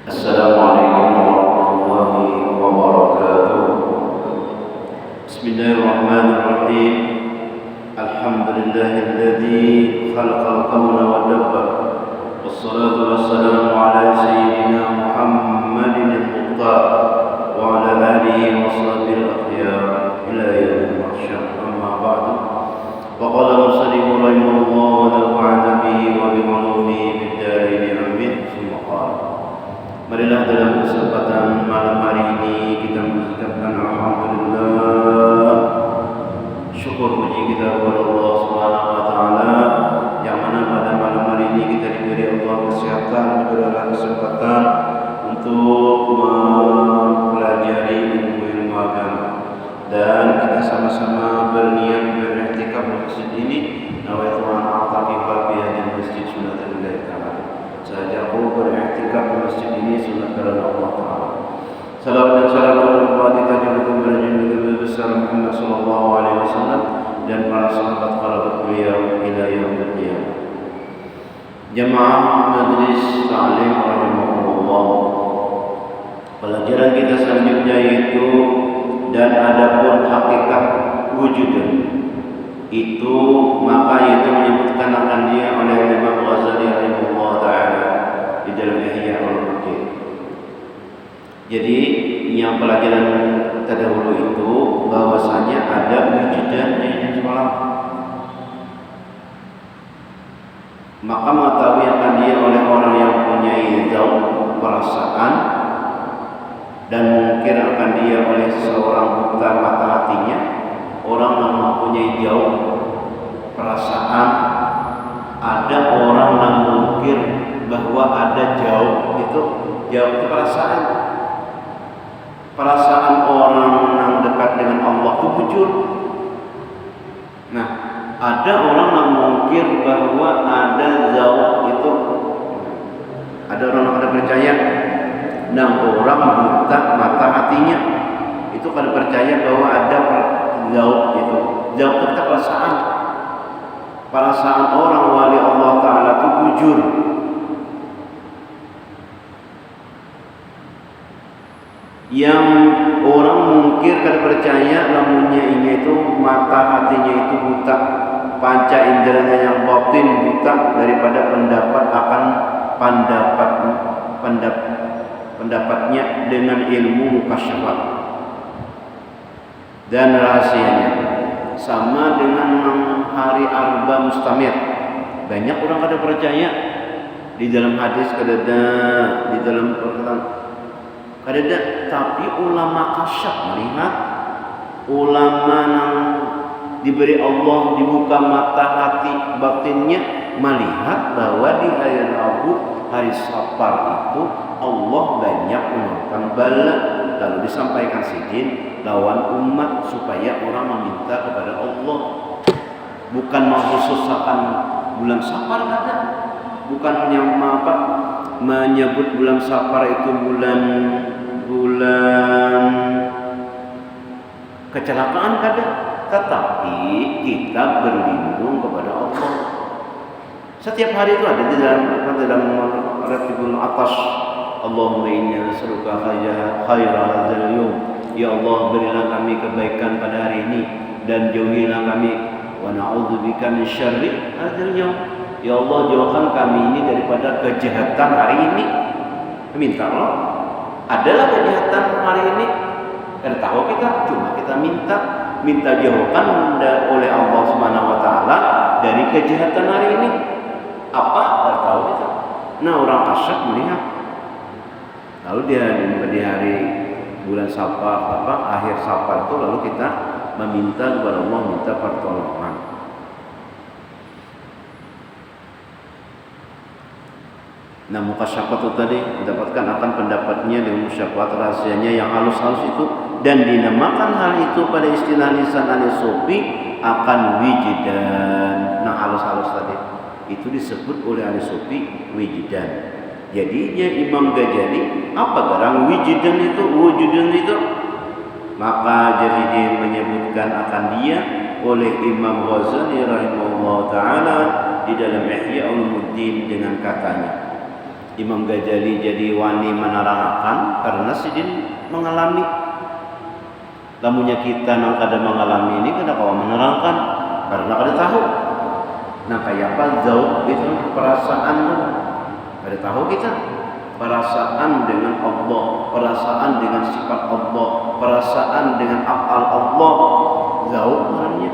Assalamualaikum warahmatullahi wabarakatuh. Bismillahirrahmanirrahim. Alhamdulillahilladzi khalaqal kauna wa dabbar. Wassalatu wassalamu ala sayyidina Muhammadin al-Mukhtar wa ala alihi wa sahbihi al-akhyar ila yaumil mahsyar. Amma ba'du. Faqala musannifun rahimahullah wa nafa'ana bihi wa bi ulumihi fid dharain amin. Marilah dalam kesempatan malam hari ini kita mengucapkan alhamdulillah, syukur puji kita kepada Allah Subhanahu wa taala yang mana pada malam hari ini kita diberi Allah kesempatan untuk mempelajari ilmu agama dan kita sama-sama berniat beriktikaf di masjid ini. Nawaitu an a'takifa fi hadhihi masjid sunnatullahi ta'ala. Saya aku beriktikaf di masjid ini sunat karena Allah Ta'ala. Salawat dan salam kepada kita kepada Nabi besar Muhammad sallallahu alaihi wasallam dan para sahabat kerabat beliau ila yaumil qiyamah. Jemaah Majlis Ta'lim rahimahullah. Pelajaran kita selanjutnya yaitu dan adapun hakikat wujud itu maka itu menyebutkan akan dia oleh Imam Ghazali rahimahullah ta'ala di dalam Ihya Ulumuddin. Jadi yang pelajaran terdahulu itu bahwasanya ada wujudan yang semalam, maka mengetahui akan dia oleh orang yang punya zauq perasaan dan mungkin akan dia oleh seorang buta mata hatinya, orang yang mempunyai jauh perasaan. Ada orang yang mungkin bahwa ada jauh itu perasaan orang yang dekat dengan Allah itu bujur. Nah, ada orang yang mungkin bahwa ada jauh itu, ada orang yang ada percaya dan orang buta mata hatinya itu kalau percaya bahwa ada jauh itu kita perasaan orang wali Allah Ta'ala itu bujur. Yang orang mungkin kalau percaya namunnya ini itu mata hatinya itu buta, panca inderanya yang batin buta daripada pendapatnya dengan ilmu mukasyafat dan rahasianya. Sama dengan hari arba mustamir, banyak orang kada percaya di dalam hadis kadada, di dalam perkataan kadada, tapi ulama kasyaf melihat, ulama yang diberi Allah dibuka mata hati batinnya melihat bahwa di hari Rabu, hari Safar itu Allah banyak menurunkan bala, lalu disampaikan sidin lawan umat supaya orang meminta kepada Allah, bukan mengkhususkan bulan Safar kata, bukan menyebut bulan Safar itu bulan kecelakaan kada, tetapi kita berlindung kepada Allah. Setiap hari itu ada di dalam Ratibul Atas, Allahumma inna nas'aluka khairal hadzal yawm. Ya Allah, berilah kami kebaikan pada hari ini dan jauhilah kami, wa na'udzubika min syarri hadzal yawm. Ya Allah, jauhkan kami ini daripada kejahatan hari ini. Minta Allah, adalah kejahatan hari ini. Kita tahu cuma kita minta jauhkan oleh Allah Subhanahu wa taala dari kejahatan hari ini. Apa? Tidak tahu kita. Nah, orang kasyaf melihat. Lalu di hari bulan Safar, akhir Safar itu lalu kita meminta kepada Allah, minta pertolongan. Nah, mukasyafat itu tadi mendapatkan akan pendapatnya dengan musyafat rahasianya yang halus-halus itu, dan dinamakan hal itu pada istilah lisan al-sufi akan wijidan. Nah, halus-halus tadi itu disebut oleh al-sufi wijidan. Jadinya Imam Ghazali apa garang wijidan itu, wujudan itu, maka jadi dia menyebutkan akan dia oleh Imam Ghazali rahimahullah ta'ala di dalam Ihya Ulumuddin dengan katanya, Imam Ghazali jadi wani menerangkan karena sidin mengalami. Lamunnya kita nang kada mengalami ini kada kawa menerangkan karena kada tahu. Nah kayak apa zauq itu perasaan kada tahu kita. Perasaan dengan Allah, perasaan dengan sifat Allah, perasaan dengan af'al Allah, zauq namanya.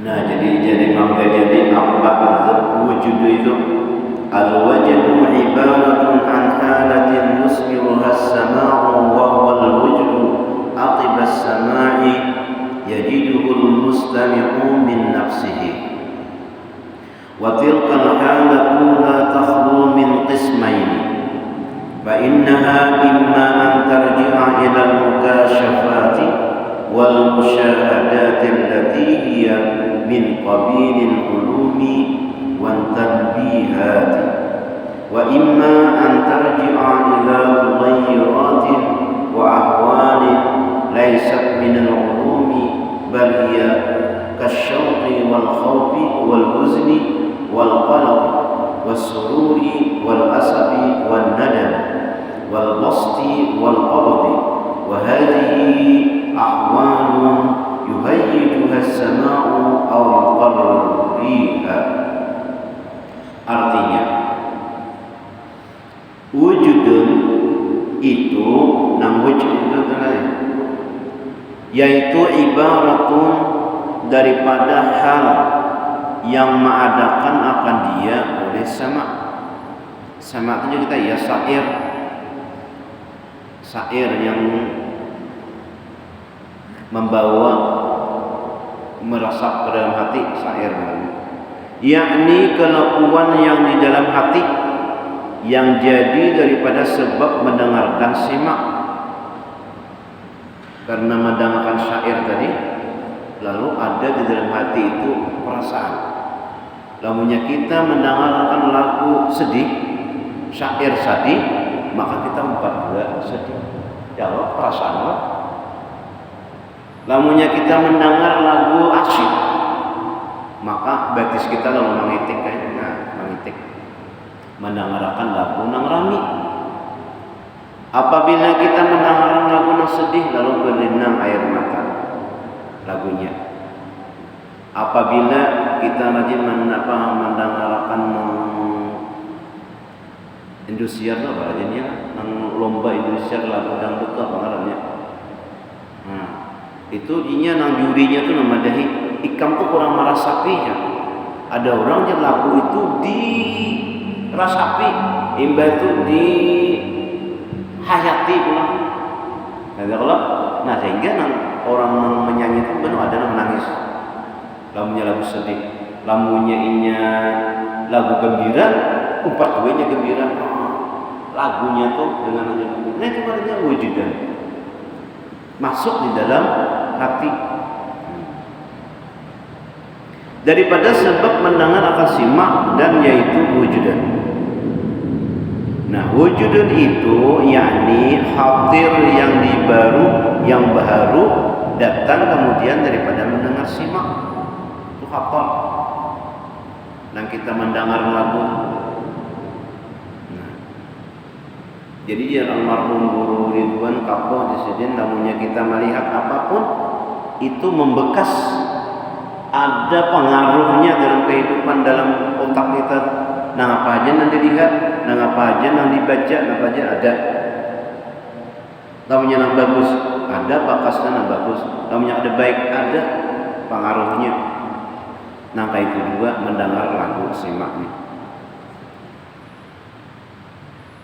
Nah jadi Imam Ghazali apa wujud itu al-wajdu ibaratun an halatin yusmiruha as-sama'u wa huwa al-wujdu aqiba as-sama'i yajiduhu al-mustami'u min nafsihi wa tilka al-halatu la takhlu min qismayn fa innaha imma an tarji'a ila al-mukashafati wal musyahadati allati hiya min qabilil ulumi wan tanbihati wa imma an tarji'a ila mughayyiratin wa ahwalin laysat min al-ulumi bal hiya kasyauqi wal khawfi wal huzni wal qalbi was sururi wal asabi wan nadam wal basti wal qabdi wa hadhihi ahwalun yuhayyijuha as-sama'u aw yuqarriha. Artinya wujudun itu nang wujud itu yaitu ibaratun daripada hal yang mengadakan akan dia oleh sama. Sama itu kita ya syair yang membawa meresap ke dalam hati syair, yakni kelakuan yang di dalam hati yang jadi daripada sebab mendengarkan simak. Karena mendengarkan syair tadi lalu ada di dalam hati itu perasaan. Lamunnya kita mendengarkan lagu sedih, syair sedih, maka kita umpat juga sedih. Jawab perasaan lah. Lamunnya kita mendengar lagu asyik, maka batis kita lalu mengitik mengitik mendengarkan lagu nang rami. Apabila kita mendengarkan lagu nang sedih lalu berlinang air mata lagunya. Apabila kita rajin mendengarkan Indosiar apa rajinnya nang lomba Indosiar lagu dangdut apa ngarannya. Itu dinya nang jurinya tuh namadahi ikam tuh kurang merasapi ya. Ada orang yang lagu itu dirasapi, imba itu di hayati pulang. Nah sehingga nang orang nang menyanyi itu benar ada yang menangis. Lamunya lagu sedih, lamunya inya lagu gembira, umpat duanya gembira. Lagunya tuh dengan gembira. Nah itu artinya wujudan. Masuk di dalam hati daripada sebab mendengar akan simak dan yaitu wujudan. Nah wujudun itu yakni hadir yang baru datang kemudian daripada mendengar simak itu hadir. Dan kita mendengar lagu. Jadi dia almarhum Guru Ridwan Kapoh disediakan namunnya kita melihat apapun itu membekas, ada pengaruhnya dalam kehidupan dalam otak kita. Nah apa aja yang dilihat, nah apa aja yang dibaca, apa aja ada. Namunnya yang bagus, ada bakasnya yang bagus. Namunnya ada baik, ada pengaruhnya. Nah kayak itu juga mendengar lagu simak nih.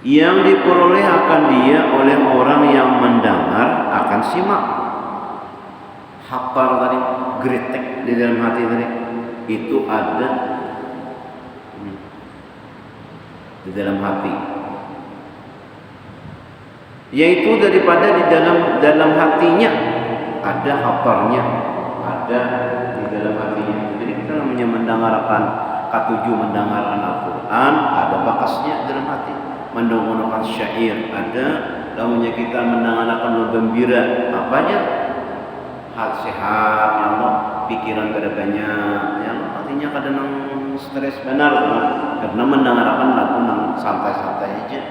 Yang diperoleh akan dia oleh orang yang mendengar akan simak. Hafal tadi, gretek di dalam hati tadi, itu ada di dalam hati. Yaitu daripada di dalam hatinya ada hafalnya, ada di dalam hatinya. Jadi kita namanya mendengarkan ketujuh mendengarkan Al-Quran, ada bakasnya dalam hati. Mendengarkan syair ada, namanya kita mendengarkan gembira apanya sehat ya Allah, pikiran kada banyak ya Allah, artinya kada nang stres benar karena mendengarkan lagu nang santai-santai aja.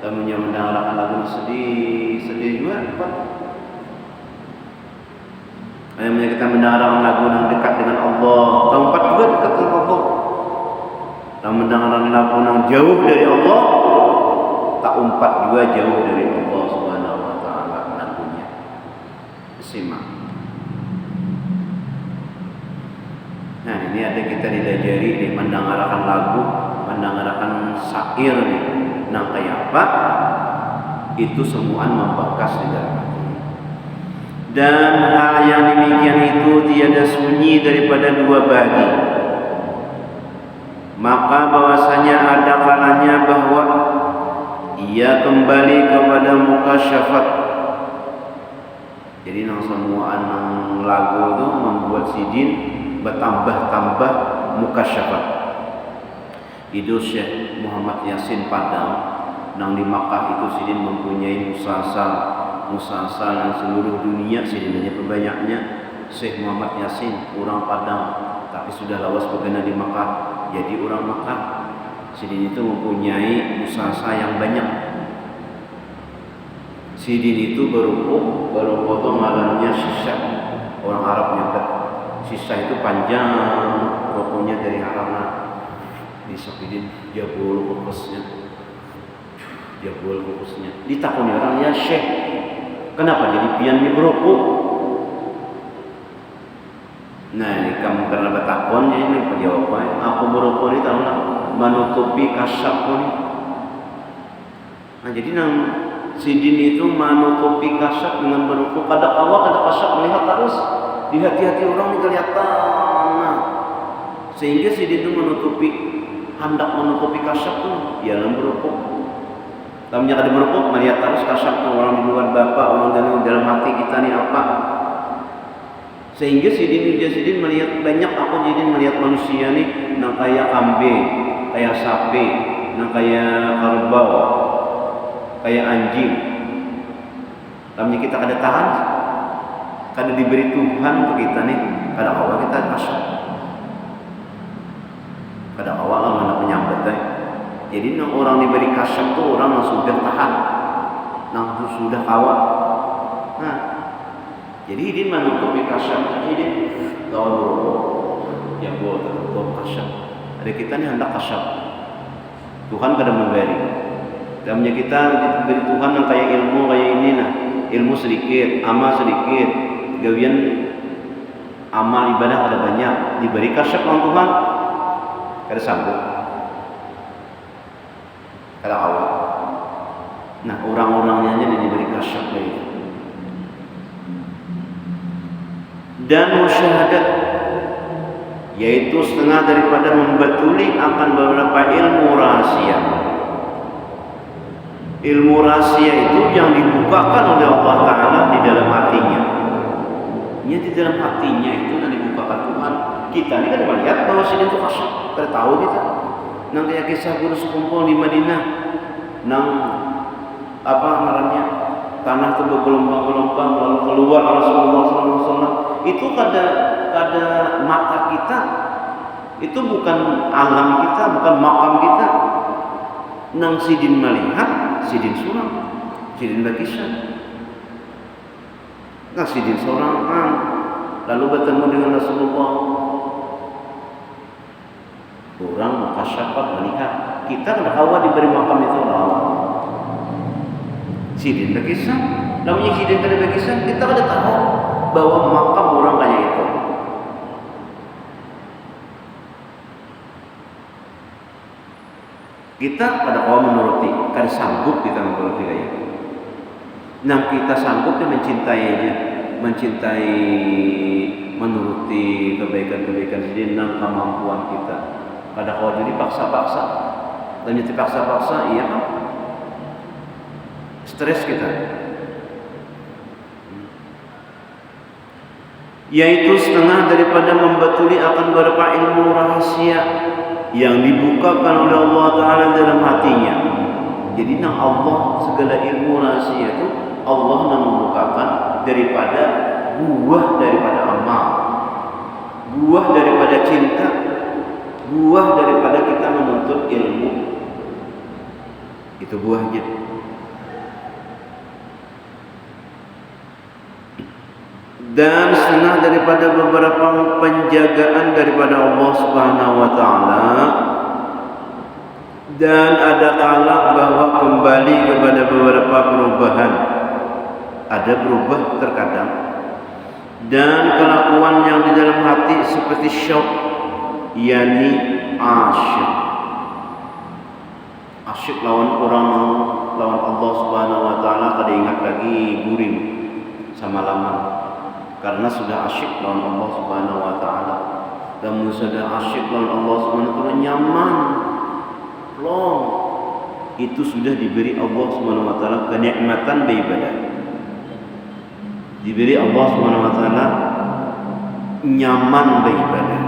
Kamunya mendengarkan lagu sedih juga dapat. Hanya kita mendengarkan lagu yang dekat dengan Allah, tempat juga dekat dengan Allah. Dan mendengarkan lagu yang jauh dari Allah, tak umpat juga jauh dari Allah Subhanahu wa taala lagunya. Simak. Nah, ini ada kita diajari nih mendengarkan lagu, mendengarkan syair nih. Nah, kayak apa? Itu semua membekas di dalam hati. Dan hal yang demikian itu tiada sunyi daripada dua bagi. Maka bahwasanya ada kalanya bahwa ia kembali kepada mukasyafat. Jadi nang semua nang lagu itu membuat sidin bertambah-tambah mukasyafat. Itu Syekh Muhammad Yasin Padang nang di Makkah itu sidin mempunyai musasal yang seluruh dunia sidinnya perbanyaknya. Syekh Muhammad Yasin orang Padang tapi sudah lawas bergena di Makkah. Jadi orang Makkah sidin itu mempunyai musasa yang banyak. Sidin itu berupa itu malamnya sisa. Orang Arab nyebut sisa itu panjang rokoknya dari Arabnya di Sakidin jabul fokusnya ditakuni orang, ya Syekh kenapa jadi pian ni berokok? Nah ini kamu karena bertakon ya ini jawabannya aku berokok ni tahu lah menutupi kasap ni. Nah jadi nang sidin itu menutupi kasap dengan berokok. Kada awak kada kasap melihat terus di hati-hati orang ni kelihatan. Nah, sehingga sidin itu hendak menutupi kasap tu ya dalam berokok. Tamnya kada berokok melihat terus kasap orang di luar bapak, orang dalam hati kita ni apa. Sehingga sidin melihat banyak apa jadi melihat manusia ni nang kaya kambing, kaya sapi, nang kaya kerbau, kaya anjing. Tamnya kita kada tahan, kada diberi Tuhan untuk kita ni, kada awal kita kasap. Kada awal hendak menyambut Jadi orang diberi kasap tu orang yang sudah tahan, yang sudah kawal. Nah, jadi ini menutupi kasap. Jadi tahu yang buat tertutup kasap. Ada kita ni hendak kasap. Tuhan kada memberi. Dalamnya kita diberi Tuhan yang kayak ilmu kayak ini nah, ilmu sedikit, amal sedikit, gawian amal ibadah ada banyak. Diberi kasap oleh Tuhan, kada sanggup. Kalau awal, nah orang-orangnya aja diberi kasap itu. Dan musyahadat, yaitu setengah daripada membatuli akan beberapa ilmu rahasia. Ilmu rahasia itu yang dibukakan oleh Allah Ta'ala di dalam hatinya. Ini di dalam hatinya itu yang dibukakan Tuhan. Kita ini kan melihat bahwa sini itu kasap, kita tahu kita. Nang kayak kisah guru sekumpul di Madinah, nang apa namanya tanah itu bergelombang-gelombang lalu keluar Rasulullah SAW. Itu kada mata kita, itu bukan alam kita, bukan makam kita. Nang sidin melihat, sidin surang, sidin berkisah. Nang sidin seorang lalu bertemu dengan Rasulullah. Orang mukasyafat melihat kita kena hawa diberi makam itu Allah. Sidin berkisah, namanya sidin kada berkisah, kita kada tahu bahwa makam orang kaya itu. Kita kada kawa menuruti, kada sanggup kita menuruti kaya itu. Nah kita sanggup dia mencintai menuruti kebaikan-kebaikan sidin nang kemampuan kita. Kada kau jadi paksa-paksa, dan jadi paksa-paksa, iya kan? Stres kita. Yaitu setengah daripada membatuli akan beberapa ilmu rahasia yang dibukakan oleh Allah Ta'ala dalam hatinya. Jadi nang Allah segala ilmu rahasia itu Allah yang membukakan daripada buah daripada amal, buah daripada cinta, buah daripada kita menuntut ilmu. Itu buahnya. Dan setengah daripada beberapa penjagaan daripada Allah Subhanahu wa taala. Dan ada kala bahwa kembali kepada beberapa perubahan. Ada berubah terkadang. Dan kelakuan yang di dalam hati seperti syauq, yakni asyik. Asyik lawan orang, lawan Allah Subhanahu wa taala, kada ingat lagi guring sama lama. Karena sudah asyik lawan Allah Subhanahu wa taala. Dan sudah asyik lawan Allah Subhanahu wa taala nyaman. Long. Itu sudah diberi Allah Subhanahu wa taala kenikmatan beribadah. Diberi Allah Subhanahu wa taala nyaman beribadah.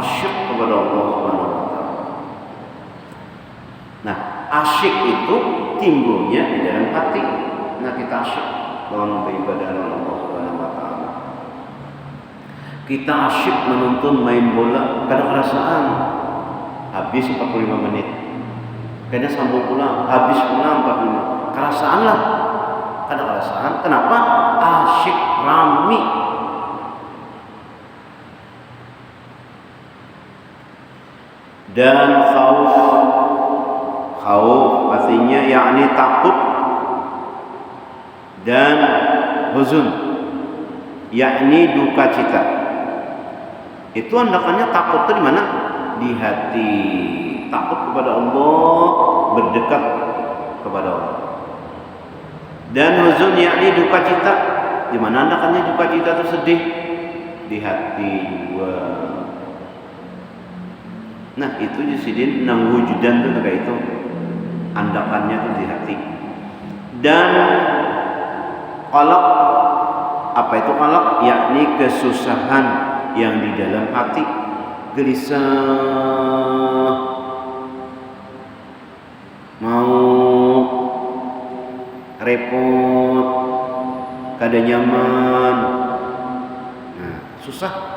Asyik kepada Allah Subhanahu wa taala. Nah, asyik itu timbulnya di dalam hati. Nah, kita asyik dalam beribadah kepada Allah Subhanahu wa taala. Kita asyik menonton main bola, kadang perasaan habis 45 menit. Kadang sambung pulang, habis pulang 45. Kerasaan lah. Kadang kerasaan. Kenapa? Asyik rami. Dan khauf. Khauf artinya yakni takut. Dan huzun, yakni duka cita. Itu andakannya takut itu di mana? Di hati. Takut kepada Allah, berdekat kepada Allah. Dan huzun yakni duka cita. Di mana andakannya duka cita itu sedih? Di hati juga. Nah, itu jisidin nang wujudan itu kayak itu. Andakannya itu di hati. Dan qalaq, apa itu qalaq? Yakni kesusahan yang di dalam hati, gelisah, mau repot, kada nyaman. Nah, susah.